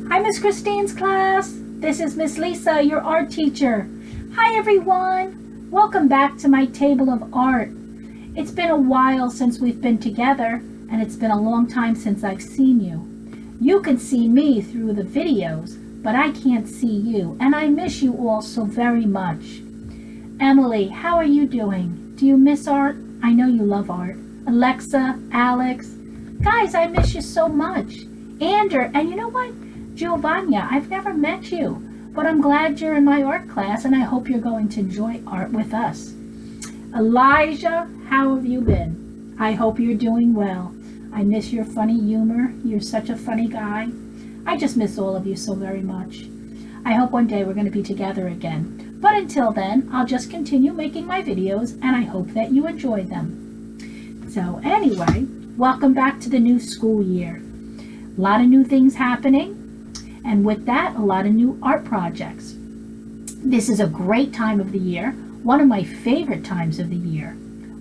Hi, Miss Christine's class. This is Miss Lisa, your art teacher. Hi, everyone. Welcome back to my table of art. It's been a while since we've been together, and it's been a long time since I've seen you. You can see me through the videos, but I can't see you, and I miss you all so very much. Emily, how are you doing? Do you miss art? I know you love art. Alexa, Alex, guys, I miss you so much. Ander, and you know what? Giovanna, I've never met you, but I'm glad you're in my art class, and I hope you're going to enjoy art with us. Elijah, how have you been? I hope you're doing well. I miss your funny humor. You're such a funny guy. I just miss all of you so very much. I hope one day we're going to be together again. But until then, I'll just continue making my videos, and I hope that you enjoy them. So anyway, welcome back to the new school year. A lot of new things happening. And with that, a lot of new art projects. This is a great time of the year, one of my favorite times of the year.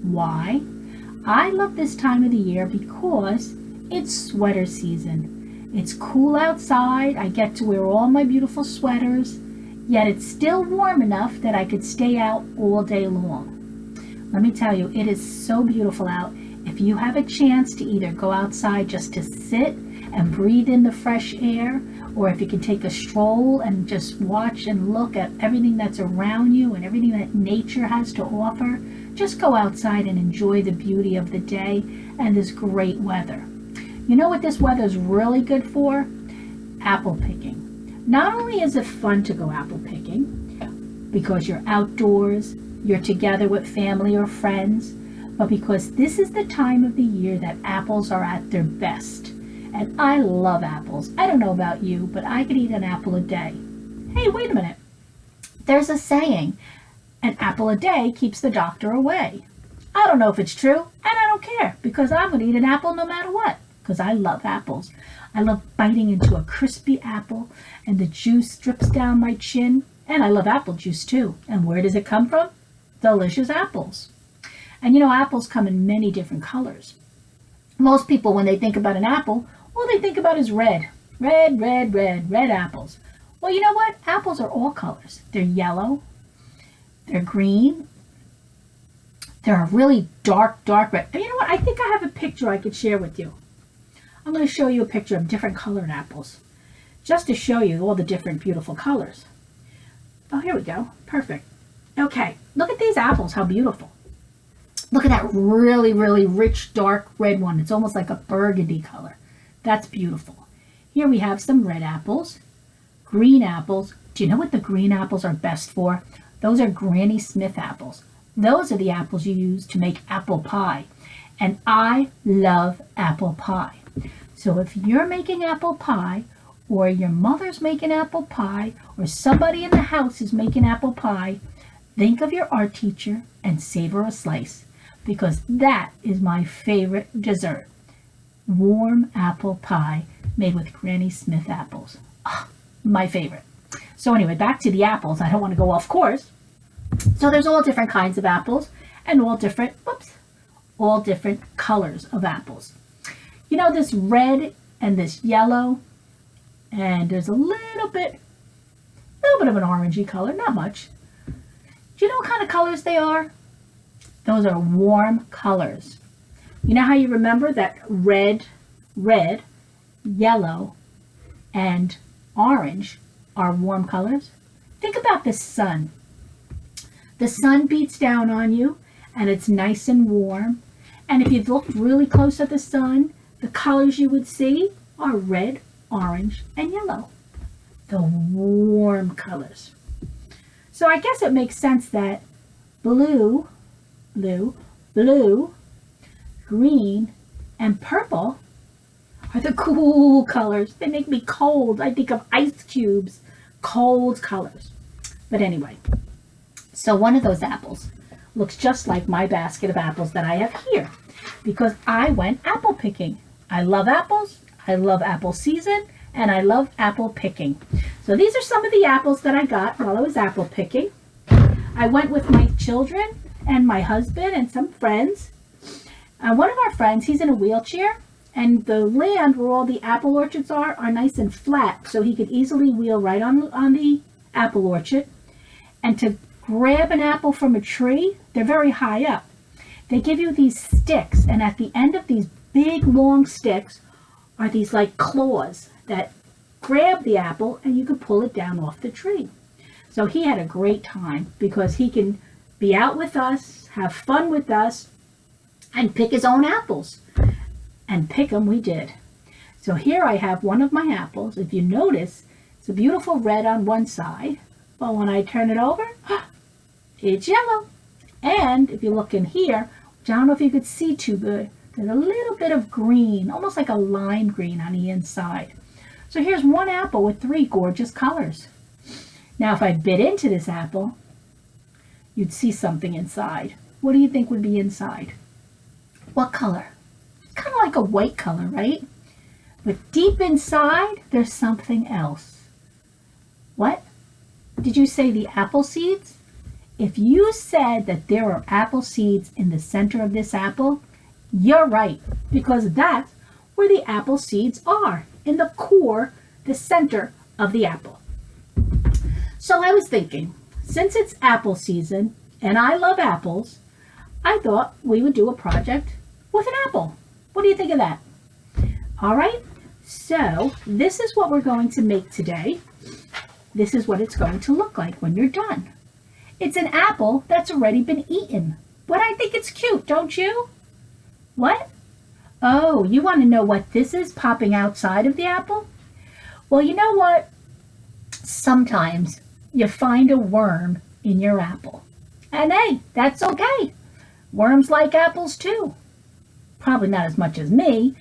Why? I love this time of the year because it's sweater season. It's cool outside, I get to wear all my beautiful sweaters, yet it's still warm enough that I could stay out all day long. Let me tell you, it is so beautiful out. If you have a chance to either go outside just to sit and breathe in the fresh air, or if you can take a stroll and just watch and look at everything that's around you and everything that nature has to offer, just go outside and enjoy the beauty of the day and this great weather. You know what this weather is really good for? Apple picking. Not only is it fun to go apple picking, because you're outdoors, you're together with family or friends, but because this is the time of the year that apples are at their best. And I love apples. I don't know about you, but I could eat an apple a day. Hey, wait a minute. There's a saying, an apple a day keeps the doctor away. I don't know if it's true, and I don't care, because I'm going to eat an apple no matter what, because I love apples. I love biting into a crispy apple, and the juice drips down my chin, and I love apple juice too. And where does it come from? Delicious apples. And you know, apples come in many different colors. Most people, when they think about an apple, all they think about is red. Red, red, red, red apples. Well, you know what? Apples are all colors. They're yellow. They're green. They're a really dark, dark red. And you know what? I think I have a picture I could share with you. I'm going to show you a picture of different colored apples, just to show you all the different beautiful colors. Oh, here we go. Perfect. Okay, look at these apples. How beautiful. Look at that really, really rich, dark red one. It's almost like a burgundy color. That's beautiful. Here we have some red apples, green apples. Do you know what the green apples are best for? Those are Granny Smith apples. Those are the apples you use to make apple pie. And I love apple pie. So if you're making apple pie, or your mother's making apple pie, or somebody in the house is making apple pie, think of your art teacher and savor a slice, because that is my favorite dessert. Warm apple pie made with Granny Smith apples. Oh, my favorite. So anyway, back to the apples. I don't want to go off course. So there's all different kinds of apples and all different colors of apples. You know, this red and this yellow, and there's a little bit of an orangey color, not much. Do you know what kind of colors they are? Those are warm colors. You know how you remember that red, yellow, and orange are warm colors? Think about the sun. The sun beats down on you, and it's nice and warm. And if you looked really close at the sun, the colors you would see are red, orange, and yellow. The warm colors. So I guess it makes sense that blue, green, and purple are the cool colors. They make me cold. I think of ice cubes, cold colors. But anyway, so one of those apples looks just like my basket of apples that I have here, because I went apple picking. I love apples, I love apple season, and I love apple picking. So these are some of the apples that I got while I was apple picking. I went with my children and my husband and some friends. One of our friends, he's in a wheelchair, And the land where all the apple orchards are nice and flat, so he could easily wheel right on the apple orchard. And to grab an apple from a tree, they're very high up. They give you these sticks, and at the end of these big long sticks are these like claws that grab the apple, and you can pull it down off the tree. So he had a great time because he can be out with us, have fun with us, and pick his own apples. And pick them we did. So here I have one of my apples. If you notice, it's a beautiful red on one side, but when I turn it over, it's yellow. And if you look in here, which I don't know if you could see too good, there's a little bit of green, almost like a lime green on the inside. So here's one apple with 3 gorgeous colors. Now if I bit into this apple, you'd see something inside. What do you think would be inside? What color? Kind of like a white color, right? But deep inside, there's something else. What? Did you say the apple seeds? If you said that there are apple seeds in the center of this apple, you're right, because that's where the apple seeds are, in the core, the center of the apple. So I was thinking, since it's apple season, and I love apples, I thought we would do a project with an apple. What do you think of that? All right, so this is what we're going to make today. This is what it's going to look like when you're done. It's an apple that's already been eaten, but I think it's cute, don't you? What? Oh, you want to know what this is popping outside of the apple? Well, you know what? Sometimes you find a worm in your apple. And hey, that's okay. Worms like apples too. Probably not as much as me,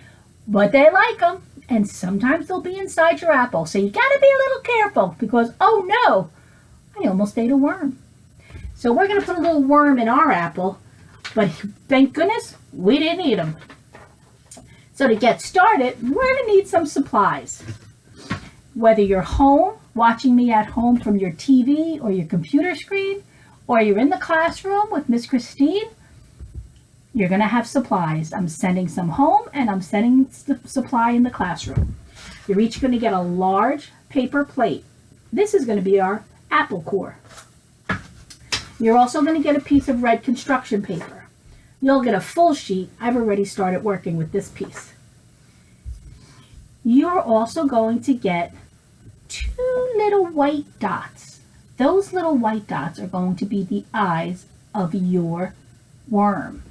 but they like them. And sometimes they'll be inside your apple. So you got to be a little careful because, oh no, I almost ate a worm. So we're going to put a little worm in our apple, but thank goodness we didn't eat them. So to get started, we're going to need some supplies. Whether you're home, watching me at home from your TV or your computer screen, or you're in the classroom with Miss Christine, you're going to have supplies. I'm sending some home and I'm sending the supply in the classroom. You're each going to get a large paper plate. This is going to be our apple core. You're also going to get a piece of red construction paper. You'll get a full sheet. I've already started working with this piece. You're also going to get 2 little white dots. Those little white dots are going to be the eyes of your worm.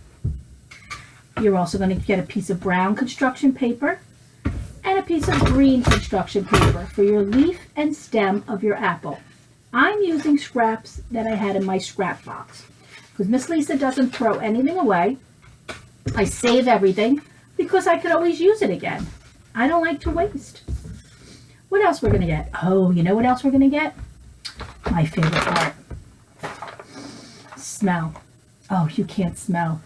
You're also going to get a piece of brown construction paper and a piece of green construction paper for your leaf and stem of your apple. I'm using scraps that I had in my scrap box because Miss Lisa doesn't throw anything away. I save everything because I could always use it again. I don't like to waste. What else we're going to get? Oh, you know what else we're going to get? My favorite part. Smell. Oh, you can't smell.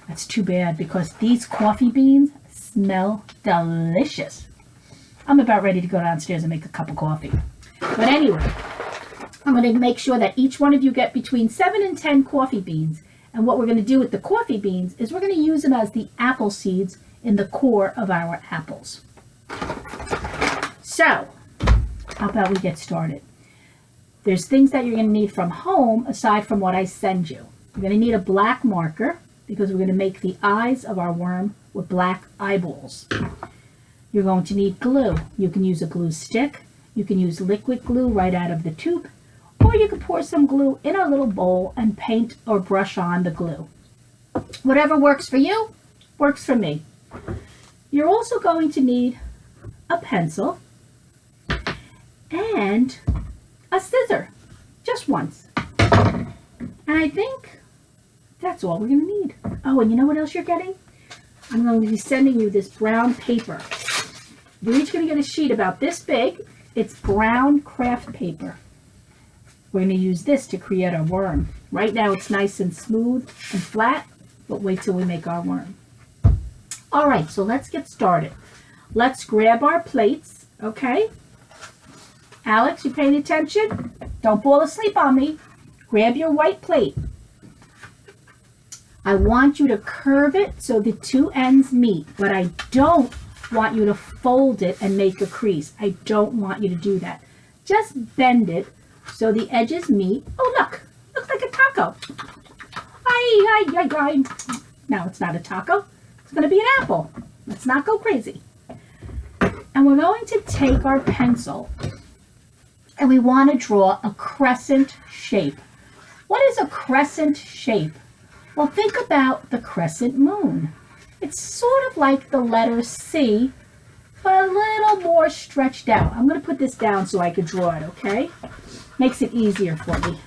That's too bad because these coffee beans smell delicious. I'm about ready to go downstairs and make a cup of coffee. But anyway, I'm going to make sure that each one of you get between 7 and 10 coffee beans. And what we're going to do with the coffee beans is we're going to use them as the apple seeds in the core of our apples. So, how about we get started? There's things that you're going to need from home aside from what I send you. You're going to need a black marker because we're going to make the eyes of our worm with black eyeballs. You're going to need glue. You can use a glue stick. You can use liquid glue right out of the tube. Or you can pour some glue in a little bowl and paint or brush on the glue. Whatever works for you, works for me. You're also going to need a pencil and a scissor, just once. And I think that's all we're going to need. Oh, and you know what else you're getting? I'm going to be sending you this brown paper. You're each going to get a sheet about this big. It's brown craft paper. We're going to use this to create our worm. Right now it's nice and smooth and flat, but wait till we make our worm. All right, so let's get started. Let's grab our plates, okay? Alex, you paying attention? Don't fall asleep on me. Grab your white plate. I want you to curve it so the two ends meet, but I don't want you to fold it and make a crease. I don't want you to do that. Just bend it so the edges meet. Oh, look, looks like a taco. Now it's not a taco. It's going to be an apple. Let's not go crazy. And we're going to take our pencil and we want to draw a crescent shape. What is a crescent shape? Well, think about the crescent moon. It's sort of like the letter C, but a little more stretched out. I'm going to put this down so I could draw it, okay? Makes it easier for me.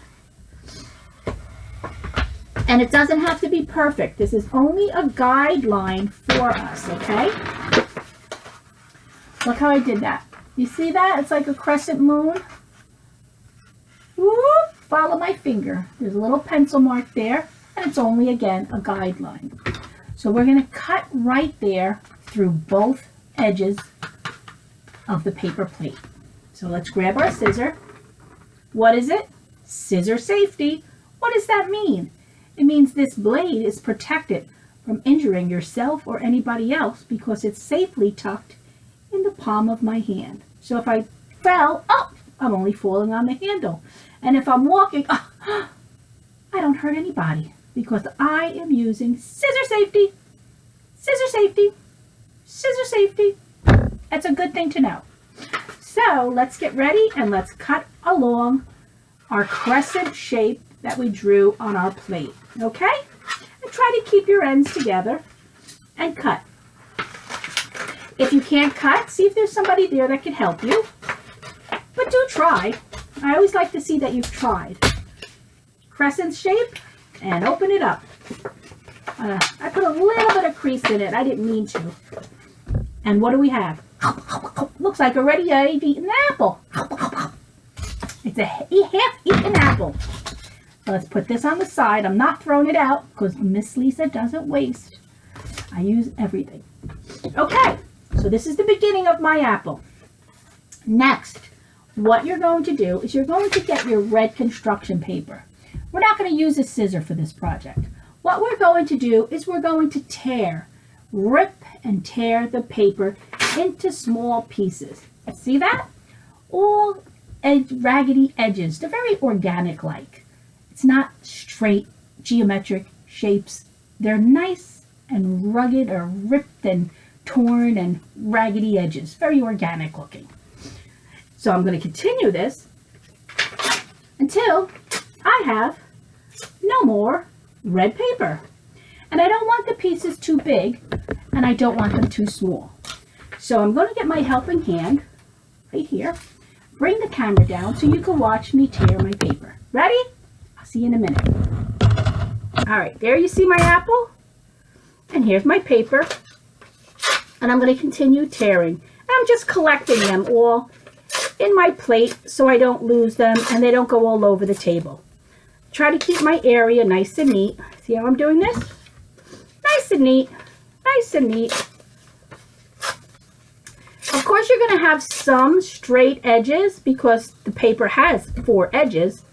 And it doesn't have to be perfect. This is only a guideline for us, okay? Look how I did that. You see that? It's like a crescent moon. Whoop, follow my finger. There's a little pencil mark there, and it's only, again, a guideline. So we're going to cut right there through both edges of the paper plate. So let's grab our scissor. What is it? Scissor safety. What does that mean? It means this blade is protected from injuring yourself or anybody else because it's safely tucked in the palm of my hand. So if I fell, I'm only falling on the handle. And if I'm walking, I don't hurt anybody because I am using scissor safety, scissor safety, scissor safety. That's a good thing to know. So let's get ready and let's cut along our crescent shape that we drew on our plate, okay? And try to keep your ends together and cut. If you can't cut, see if there's somebody there that can help you. But do try. I always like to see that you've tried. Crescent shape and open it up. I put a little bit of crease in it. I didn't mean to. And what do we have? Looks like already I've eaten an apple. It's a half-eaten apple. So let's put this on the side. I'm not throwing it out because Miss Lisa doesn't waste. I use everything. Okay, so this is the beginning of my apple. Next, what you're going to do is you're going to get your red construction paper. We're not going to use a scissor for this project. What we're going to do is we're going to rip and tear the paper into small pieces. See that? All raggedy edges. They're very organic-like. It's not straight geometric shapes. They're nice and rugged or ripped and torn and raggedy edges. Very organic looking. So I'm going to continue this until I have no more red paper. And I don't want the pieces too big and I don't want them too small. So I'm going to get my helping hand right here. Bring the camera down so you can watch me tear my paper. Ready? I'll see you in a minute. All right, there you see my apple. And here's my paper. And I'm going to continue tearing. And I'm just collecting them all in my plate so I don't lose them and they don't go all over the table. Try to keep my area nice and neat. See how I'm doing this? Nice and neat. Nice and neat. Of course, you're going to have some straight edges because the paper has 4 edges.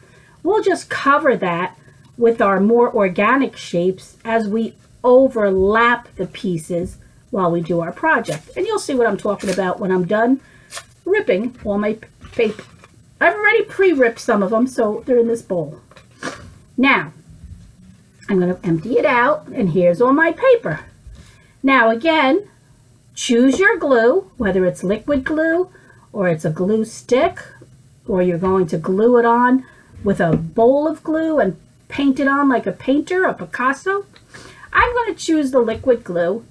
We'll just cover that with our more organic shapes as we overlap the pieces while we do our project. And you'll see what I'm talking about when I'm done ripping all my paper. I've already pre-ripped some of them, so they're in this bowl. Now, I'm going to empty it out, and here's all my paper. Now, again, choose your glue, whether it's liquid glue or it's a glue stick, or you're going to glue it on with a bowl of glue and paint it on like a painter, a Picasso. I'm going to choose the liquid glue,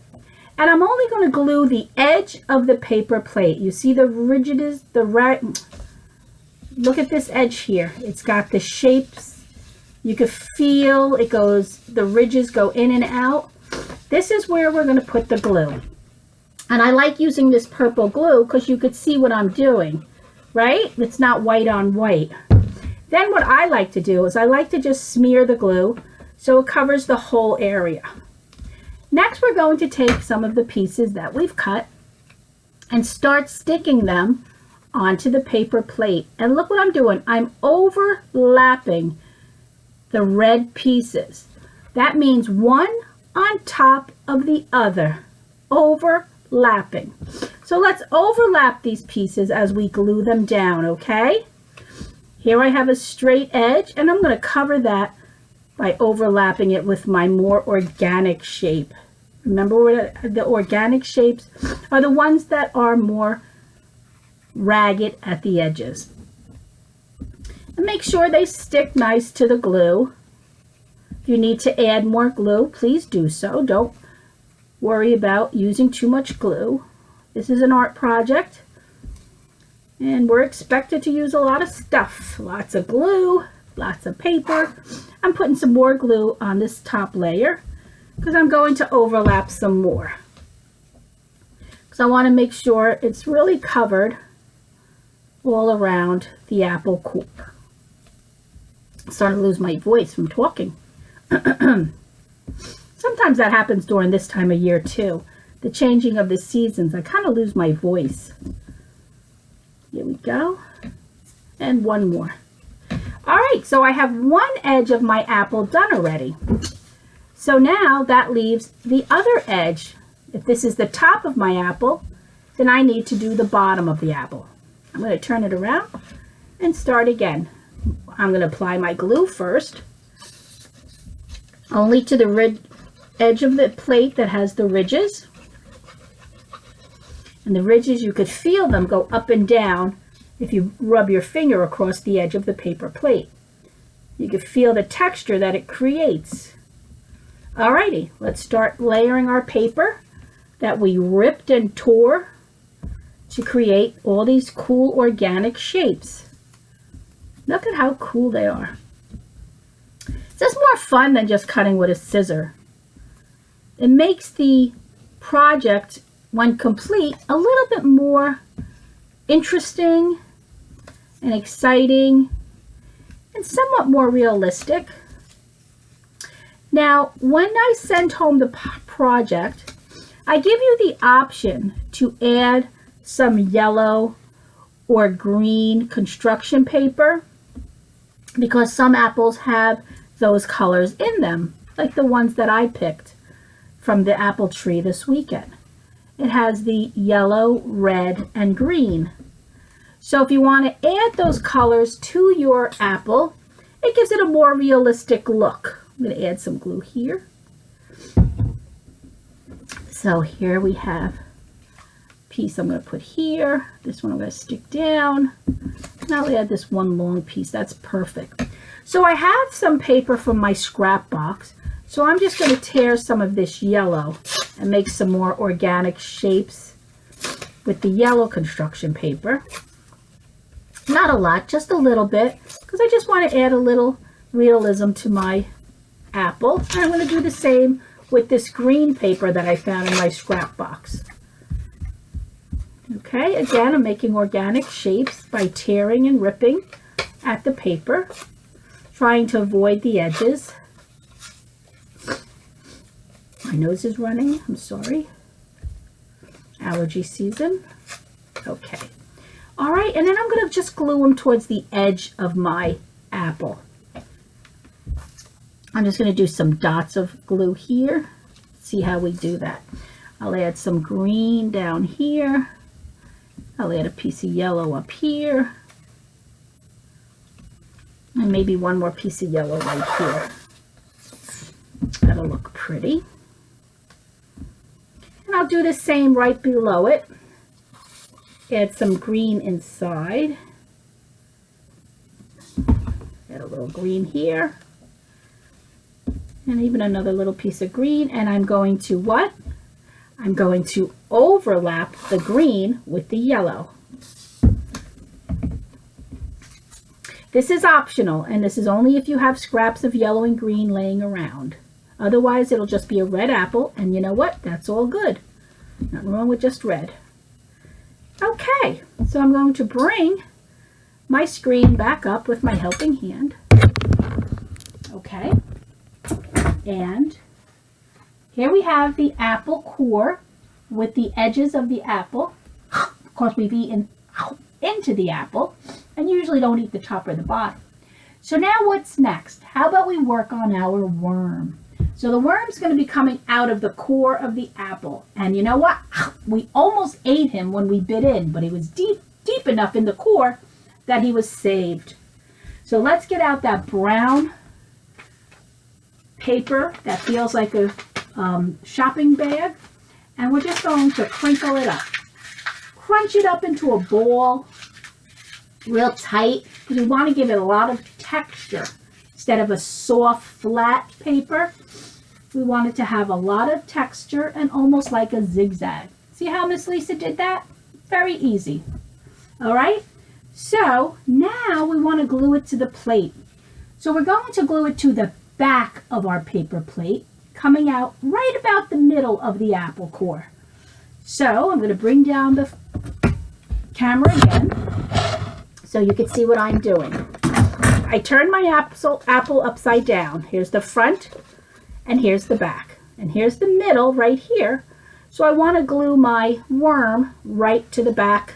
and I'm only going to glue the edge of the paper plate. You see the rigidness, look at this edge here. It's got the shapes. You can feel it goes, the ridges go in and out. This is where we're going to put the glue. And I like using this purple glue because you could see what I'm doing, right? It's not white on white. Then what I like to do is I like to just smear the glue so it covers the whole area. Next, we're going to take some of the pieces that we've cut and start sticking them onto the paper plate. And look what I'm doing. I'm overlapping the red pieces. That means one on top of the other. Overlapping. overlapping. So let's overlap these pieces as we glue them down, okay? Here I have a straight edge, and I'm going to cover that by overlapping it with my more organic shape. Remember, the organic shapes are the ones that are more ragged at the edges. And make sure they stick nice to the glue. If you need to add more glue, please do so. Don't worry about using too much glue. This is an art project, and we're expected to use a lot of stuff. Lots of glue, lots of paper. I'm putting some more glue on this top layer because I'm going to overlap some more. Because I want to make sure it's really covered all around the apple core. I'm starting to lose my voice from talking. Sometimes that happens during this time of year too. The changing of the seasons, I kind of lose my voice. Here we go. And one more. All right, so I have one edge of my apple done already. So now that leaves the other edge. If this is the top of my apple, then I need to do the bottom of the apple. I'm going to turn it around and start again. I'm going to apply my glue first, only to the edge of the plate that has the ridges. And the ridges, you could feel them go up and down if you rub your finger across the edge of the paper plate. You can feel the texture that it creates. Alrighty, let's start layering our paper that we ripped and tore to create all these cool organic shapes. Look at how cool they are. This is more fun than just cutting with a scissor. It makes the project, when complete, a little bit more interesting and exciting and somewhat more realistic. Now, when I send home the project, I give you the option to add some yellow or green construction paper because some apples have those colors in them, like the ones that I picked from the apple tree this weekend. It has the yellow, red, and green. So if you want to add those colors to your apple, it gives it a more realistic look. I'm going to add some glue here. So here we have a piece I'm going to put here. This one I'm going to stick down. Now we add this one long piece. That's perfect. So I have some paper from my scrap box. So I'm just going to tear some of this yellow and make some more organic shapes with the yellow construction paper. Not a lot, just a little bit, because I just want to add a little realism to my apple. And I'm going to do the same with this green paper that I found in my scrap box. Okay, again, I'm making organic shapes by tearing and ripping at the paper, trying to avoid the edges. My nose is running, I'm sorry. Allergy season. Okay. All right, and then I'm going to just glue them towards the edge of my apple. I'm just going to do some dots of glue here. See how we do that. I'll add some green down here. I'll add a piece of yellow up here. And maybe one more piece of yellow right here. That'll look pretty. And I'll do the same right below it. Add some green inside. Add a little green here. And even another little piece of green. And I'm going to what? I'm going to overlap the green with the yellow. This is optional, and this is only if you have scraps of yellow and green laying around. Otherwise, it'll just be a red apple, and you know what? That's all good. Nothing wrong with just red. Okay, so I'm going to bring my screen back up with my helping hand. Okay, and here we have the apple core with the edges of the apple. Of course, we've eaten into the apple, and usually don't eat the top or the bottom. So now what's next? How about we work on our worm? So the worm's going to be coming out of the core of the apple. And you know what? We almost ate him when we bit in, but he was deep enough in the core that he was saved. So let's get out that brown paper that feels like a shopping bag, and we're just going to crinkle it up. Crunch it up into a ball, real tight, because we want to give it a lot of texture. Instead of a soft, flat paper, we want it to have a lot of texture and almost like a zigzag. See how Miss Lisa did that? Very easy. All right, so now we want to glue it to the plate. So we're going to glue it to the back of our paper plate, coming out right about the middle of the apple core. So I'm going to bring down the camera again so you can see what I'm doing. I turn my apple upside down. Here's the front and here's the back. And here's the middle right here. So I want to glue my worm right to the back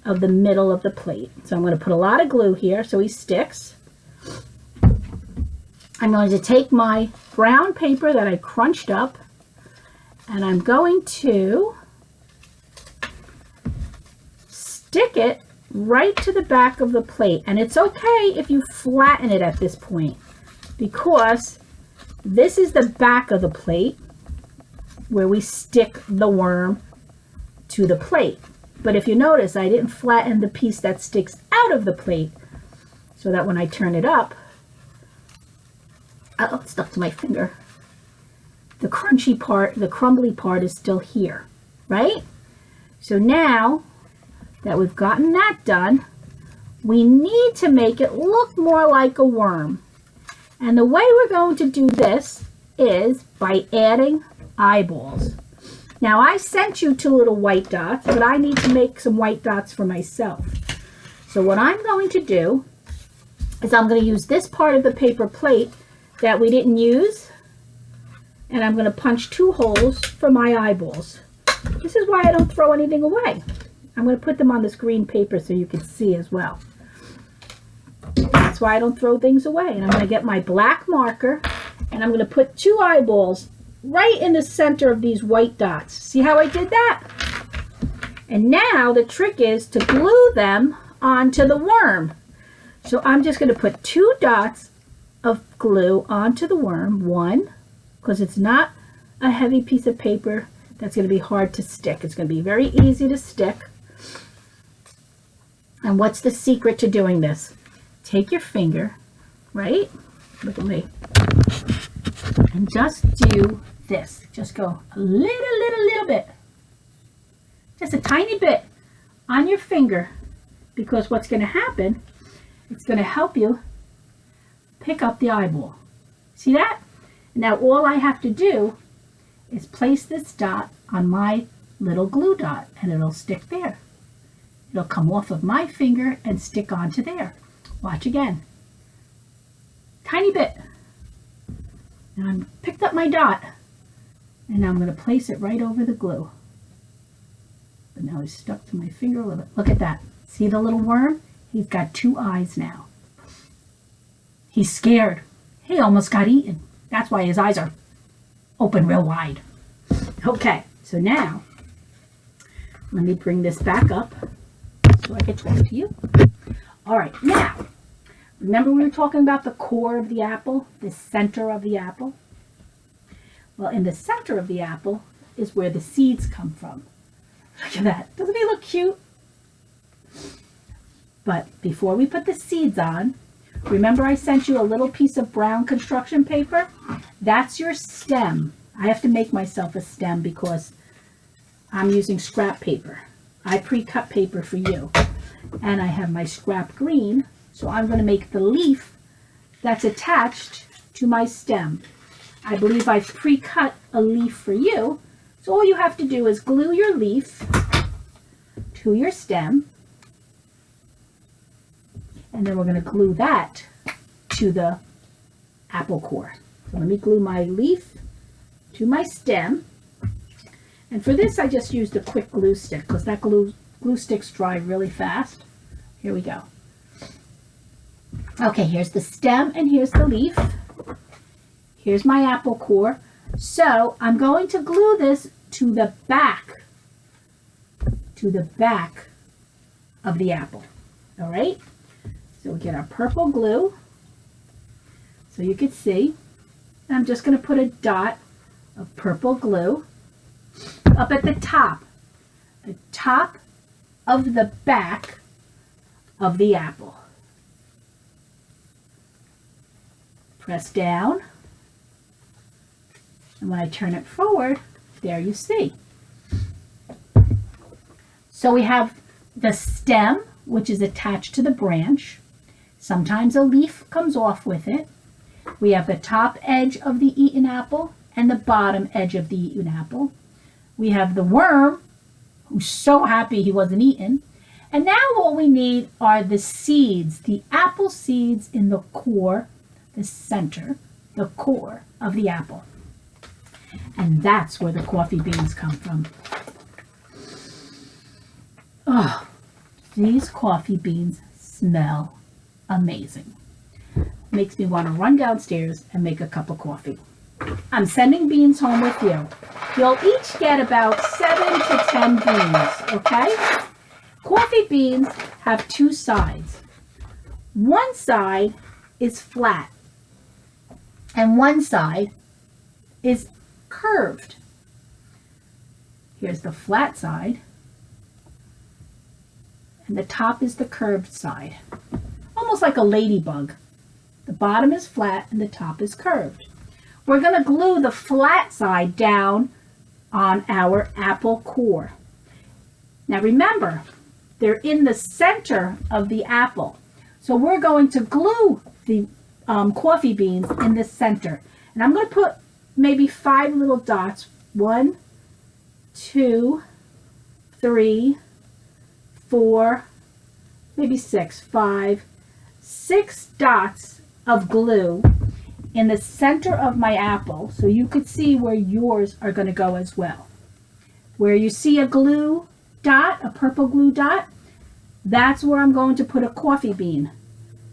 of the middle of the plate. So I'm going to put a lot of glue here so he sticks. I'm going to take my brown paper that I crunched up and I'm going to stick it right to the back of the plate. And it's okay if you flatten it at this point, because this is the back of the plate where we stick the worm to the plate. But if you notice, I didn't flatten the piece that sticks out of the plate, so that when I turn it up, oh, it stuck to my finger. The crunchy part, the crumbly part is still here, right? So now that we've gotten that done, we need to make it look more like a worm. And the way we're going to do this is by adding eyeballs. Now I sent you 2 little white dots, but I need to make some white dots for myself. So what I'm going to do is I'm going to use this part of the paper plate that we didn't use, and I'm going to punch 2 holes for my eyeballs. This is why I don't throw anything away. I'm going to put them on this green paper so you can see as well. That's why I don't throw things away. And I'm going to get my black marker and I'm going to put 2 eyeballs right in the center of these white dots. See how I did that? And now the trick is to glue them onto the worm. So I'm just going to put 2 dots of glue onto the worm. 1, because it's not a heavy piece of paper that's going to be hard to stick. It's going to be very easy to stick. And what's the secret to doing this? Take your finger, right? Look at me. And just do this. Just go a little bit. Just a tiny bit on your finger. Because what's going to happen, it's going to help you pick up the eyeball. See that? Now all I have to do is place this dot on my little glue dot and it'll stick there. It'll come off of my finger and stick onto there. Watch again. Tiny bit. Now I picked up my dot and I'm going to place it right over the glue. But now it's stuck to my finger a little bit. Look at that. See the little worm? He's got 2 eyes now. He's scared. He almost got eaten. That's why his eyes are open real wide. Okay, so now let me bring this back up so I can talk to you. All right, now, remember we were talking about the core of the apple, the center of the apple? Well, in the center of the apple is where the seeds come from. Look at that. Doesn't he look cute? But before we put the seeds on, remember I sent you a little piece of brown construction paper? That's your stem. I have to make myself a stem because I'm using scrap paper. I pre-cut paper for you. And I have my scrap green, so I'm going to make the leaf that's attached to my stem. I believe I've pre-cut a leaf for you, so all you have to do is glue your leaf to your stem, and then we're going to glue that to the apple core. So let me glue my leaf to my stem, and for this I just used a quick glue stick because that glue sticks dry really fast. Here we go. Okay, here's the stem and here's the leaf. Here's my apple core. So I'm going to glue this to the back of the apple. All right. So we get our purple glue. So you can see, I'm just going to put a dot of purple glue up at the top of the back of the apple. Press down, and when I turn it forward, there you see. So we have the stem, which is attached to the branch. Sometimes a leaf comes off with it. We have the top edge of the eaten apple and the bottom edge of the eaten apple. We have the worm, who's so happy he wasn't eaten. And now what we need are the seeds, the apple seeds in the core, the center, the core of the apple. And that's where the coffee beans come from. Oh, these coffee beans smell amazing. Makes me want to run downstairs and make a cup of coffee. I'm sending beans home with you. You'll each get about 7 to 10 beans, okay? Coffee beans have two sides. One side is flat, and one side is curved. Here's the flat side, and the top is the curved side. Almost like a ladybug. The bottom is flat and the top is curved. We're going to glue the flat side down on our apple core. Now remember, they're in the center of the apple. So we're going to glue the coffee beans in the center. And I'm going to put maybe 5 little dots. 1, 2, 3, 4, maybe 6, 5, 6 dots of glue in the center of my apple, so you could see where yours are going to go as well. Where you see a glue dot, a purple glue dot, that's where I'm going to put a coffee bean,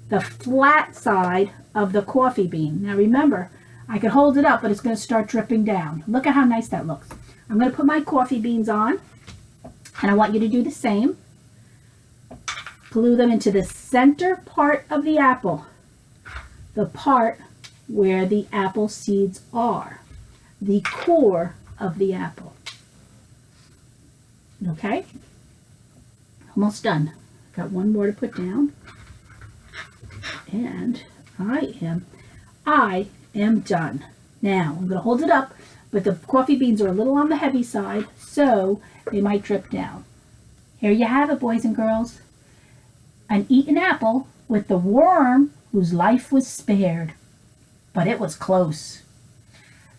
the flat side of the coffee bean. Now remember, I can hold it up, but it's going to start dripping down. Look at how nice that looks. I'm going to put my coffee beans on, and I want you to do the same. Glue them into the center part of the apple, the part where the apple seeds are, the core of the apple. Okay? Almost done. Got one more to put down. And I am done. Now, I'm going to hold it up, but the coffee beans are a little on the heavy side, so they might drip down. Here you have it, boys and girls. An eaten apple with the worm whose life was spared. But it was close.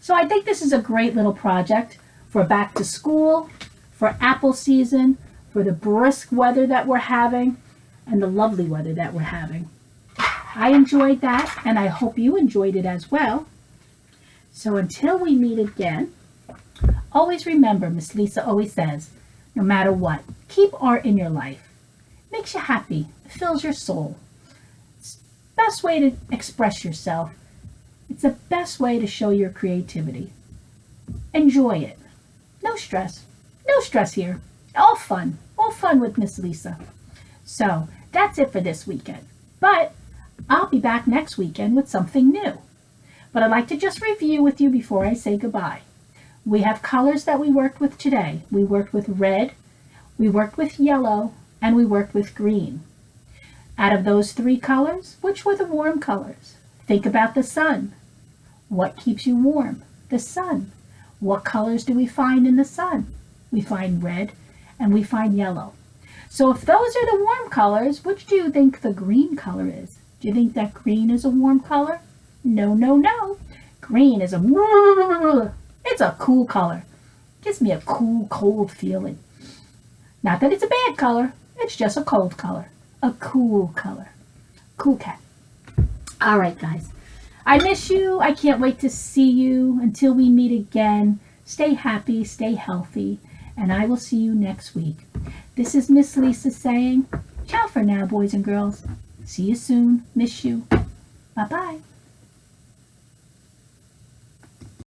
So I think this is a great little project for back to school, for apple season, for the brisk weather that we're having, and the lovely weather that we're having. I enjoyed that, and I hope you enjoyed it as well. So until we meet again, always remember, Miss Lisa always says, no matter what, keep art in your life. It makes you happy. It fills your soul. It's the best way to express yourself. It's the best way to show your creativity. Enjoy it. No stress. No stress here. All fun with Miss Lisa. So that's it for this weekend. But I'll be back next weekend with something new. But I'd like to just review with you before I say goodbye. We have colors that we worked with today. We worked with red, we worked with yellow, and we worked with green. Out of those 3 colors, which were the warm colors? Think about the sun. What keeps you warm? The sun. What colors do we find in the sun? We find red and we find yellow. So if those are the warm colors, which do you think the green color is? Do you think that green is a warm color? No, no, no. Green is it's a cool color. Gives me a cool, cold feeling. Not that it's a bad color. It's just a cold color. A cool color. Cool cat. All right, guys. I miss you. I can't wait to see you. Until we meet again, stay happy, stay healthy, and I will see you next week. This is Miss Lisa saying, ciao for now, boys and girls. See you soon. Miss you. Bye-bye.